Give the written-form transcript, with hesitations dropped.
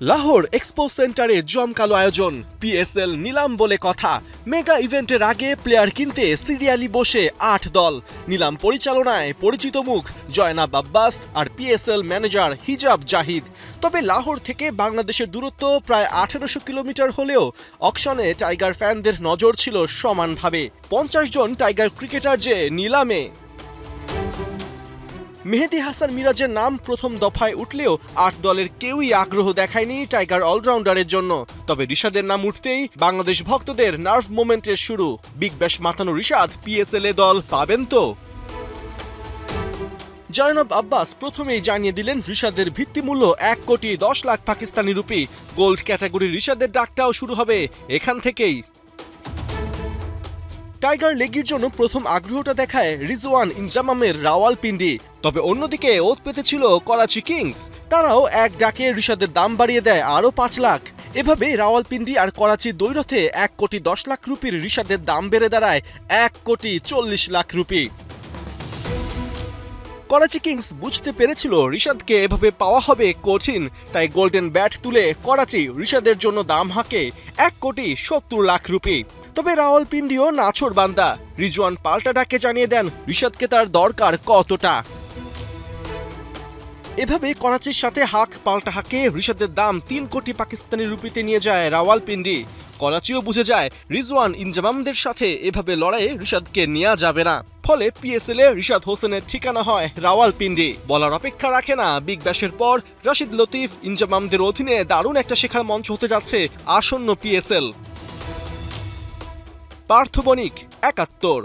Lahore expo সেন্টারে জমকালো আয়োজন, পিএসএল নিলাম বলে কথা। মেগা ইভেন্টের আগে প্লেয়ার কিনতে সিরিয়ালি বসে ৮ দল। নিলাম পরিচালনায় পরিচিত মুখ জয়নাব আব্বাস আর পিএসএল ম্যানেজার হিজাব জাহিদ। তবে লাহোর থেকে বাংলাদেশের দূরত্ব প্রায় ১৮০০ কিলোমিটার হলেও অকশনে টাইগার ফ্যানদের নজর ছিল সমানভাবে। ৫০ জন টাইগার ক্রিকেটার যে নিলামে। মেহেদী হাসান মিরাজের নাম প্রথম দফায় উঠলেও ৮ দলের কেউই আগ্রহ দেখায়নি টাইগার অলরাউন্ডারের জন্য। তবে রিশাদের নাম উঠতেই বাংলাদেশ ভক্তদের নার্ভ মোমেন্টের শুরু। বিগ ব্যাশ মাতানো রিশাদ পিএসএল এ দল পাবেন তো? জয়নাব আব্বাস প্রথমেই জানিয়ে দিলেন রিশাদের ভিত্তিমূল্য ১,১০,০০,০০০ পাকিস্তানি রুপি। গোল্ড ক্যাটাগরির রিশাদের ডাকটাও শুরু হবে এখান থেকেই। টাইগার লেগির জন্য প্রথম আগ্রহটা দেখায় রিজওয়ান ইনজামামের রাওয়ালপিন্ডি। তবে অন্যদিকে ওত পেতেছিল করাচি কিংস। তারাও এক ডাকে রিশাদের দাম বাড়িয়ে দেয় আরও ৫ লাখ। এভাবে রাওয়ালপিন্ডি আর করাচির দ্বৈরথে ১,১০,০০,০০০ রুপির রিশাদের দাম বেড়ে দাঁড়ায় ১,৪০,০০,০০০ রুপি। করাচি কিংস বুঝতে পেরেছিল রিশাদকে এভাবে পাওয়া হবে কঠিন, তাই গোল্ডেন ব্যাট তুলে করাচি রিশাদের জন্য দাম হাঁকে ১,৭০,০০,০০০ রুপি। তবে রাওয়ালপিন্ডিও নাছোড় বান্দা। রিজওয়ান পাল্টা ডাকে জানিয়ে দেন রিশাদকে তার দরকার কতটা। এভাবে করাচির সাথে হাক পাল্টা হাকে রিশাদের দাম ৩ কোটি পাকিস্তানি রুপিতে নিয়ে যায় রাওয়ালপিন্ডি। করাচিও বুঝে যায় রিজওয়ান ইনজামামদের সাথে এভাবে লড়াইয়ে রিশাদকে নেওয়া যাবে না। ফলে পিএসএল এ রিশাদ হোসেনের ঠিকানা হয় রাওয়ালপিন্ডি। বলার অপেক্ষা রাখে না বিগ ব্যাশের পর রাশিদ লতিফ ইনজামামদের অধীনে দারুণ একটা শেখার মঞ্চ হতে যাচ্ছে আসন্ন পিএসএল। পার্থ বণিক, ৭১।